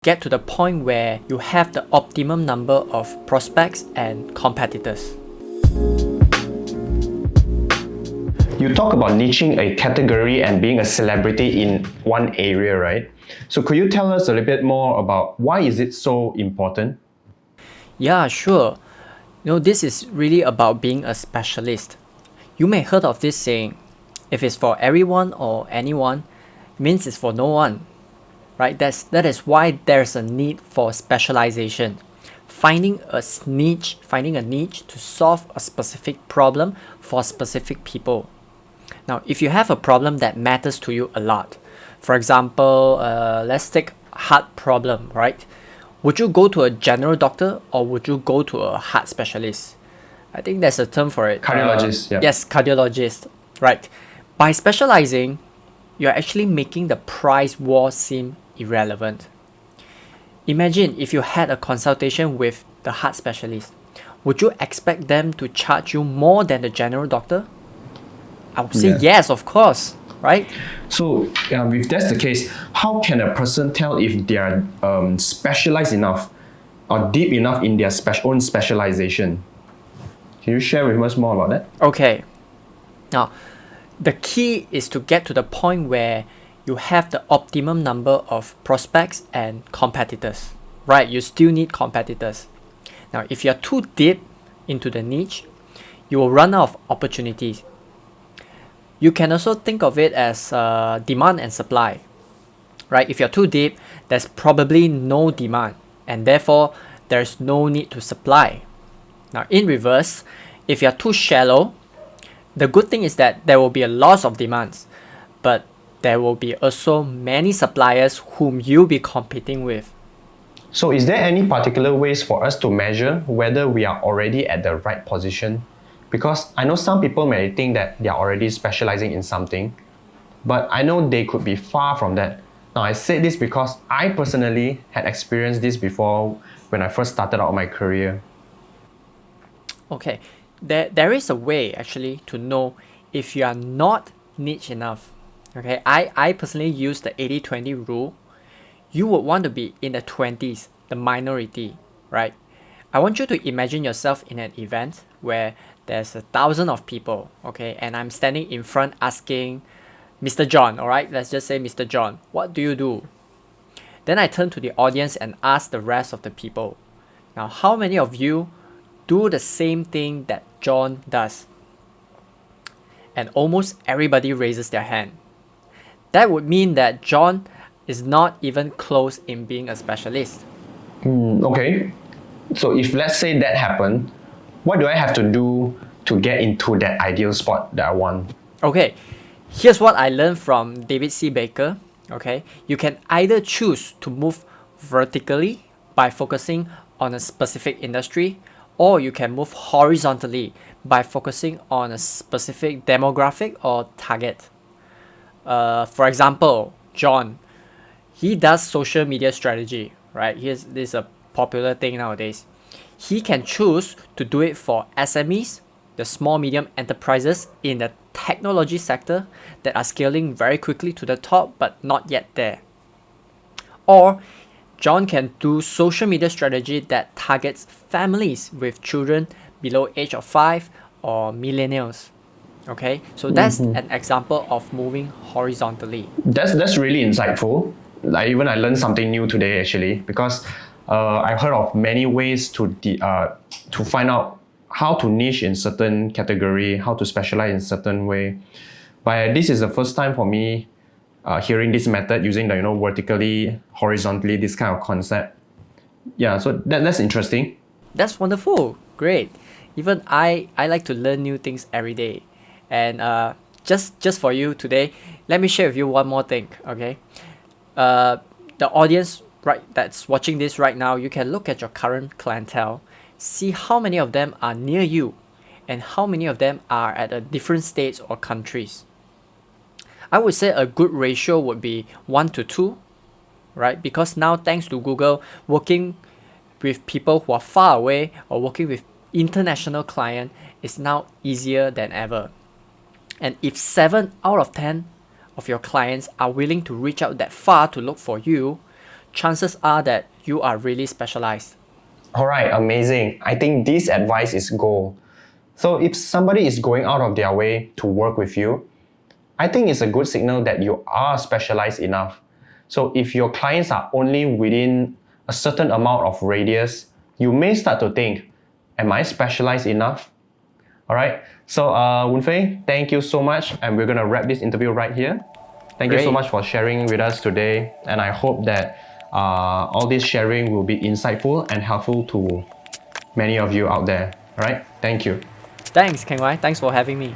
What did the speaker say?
get to the point where you have the optimum number of prospects and competitors. You talk about niching a category and being a celebrity in one area, right? So could you tell us a little bit more about why is it so important? Yeah, sure. This is really about being a specialist. You may heard of this saying, if it's for everyone or anyone, it means it's for no one. Right? That is why there's a need for specialization. Finding a niche to solve a specific problem for specific people. Now, if you have a problem that matters to you a lot, for example, let's take heart problem, right? Would you go to a general doctor or would you go to a heart specialist? I think there's a term for it. Cardiologist, yeah. Yes, cardiologist, right. By specializing, you're actually making the price war seem irrelevant. Imagine if you had a consultation with the heart specialist. Would you expect them to charge you more than the general doctor? I would say yes, of course, right? So if that's the case, how can a person tell if they are specialized enough or deep enough in their own specialization? Can you share with us more about that? Okay. Now, the key is to get to the point where you have the optimum number of prospects and competitors, right? You still need competitors. Now, if you're too deep into the niche, you will run out of opportunities. You can also think of it as demand and supply, right? If you're too deep, there's probably no demand, and therefore there's no need to supply. Now, in reverse, if you're too shallow, the good thing is that there will be a loss of demands, but there will be also many suppliers whom you'll be competing with. So is there any particular ways for us to measure whether we are already at the right position? Because I know some people may think that they are already specializing in something, but I know they could be far from that. Now, I say this because I personally had experienced this before when I first started out my career. Okay, there is a way actually to know if you are not niche enough. Okay, I personally use the 80-20 rule. You would want to be in the 20s, the minority, right? I want you to imagine yourself in an event where there's 1,000 of people, okay, and I'm standing in front asking Mr. John, all right, let's just say Mr. John, what do you do? Then I turn to the audience and ask the rest of the people, now how many of you do the same thing that John does? And almost everybody raises their hand. That would mean that John is not even close in being a specialist. Okay, so if let's say that happened, what do I have to do to get into that ideal spot that I want? Okay, here's what I learned from David C. Baker. Okay, you can either choose to move vertically by focusing on a specific industry, or you can move horizontally by focusing on a specific demographic or target. For example, John, he does social media strategy, right? This is a popular thing nowadays. He can choose to do it for SMEs, the small medium enterprises in the technology sector that are scaling very quickly to the top but not yet there. Or John can do social media strategy that targets families with children below age of 5 or millennials. Okay, so that's an example of moving horizontally. That's really insightful. I learned something new today actually, because I've heard of many ways to find out how to niche in certain category, how to specialize in certain way. But this is the first time for me hearing this method using the vertically, horizontally, this kind of concept. Yeah, so that's interesting. That's wonderful, great. Even I like to learn new things every day. And just for you today, let me share with you one more thing, okay? The audience that's watching this right now, you can look at your current clientele, see how many of them are near you and how many of them are at a different states or countries. I would say a good ratio would be 1 to 2, right? Because now, thanks to Google, working with people who are far away or working with international clients is now easier than ever. And if 7 out of 10 of your clients are willing to reach out that far to look for you, chances are that you are really specialized. All right, amazing. I think this advice is gold. So if somebody is going out of their way to work with you, I think it's a good signal that you are specialized enough. So if your clients are only within a certain amount of radius, you may start to think, am I specialized enough? All right. So Voon Fei, thank you so much. And we're going to wrap this interview right here. Thank you so Great. much for sharing with us today. And I hope that all this sharing will be insightful and helpful to many of you out there. All right. Thank you. Thanks, Keng Wai. Thanks for having me.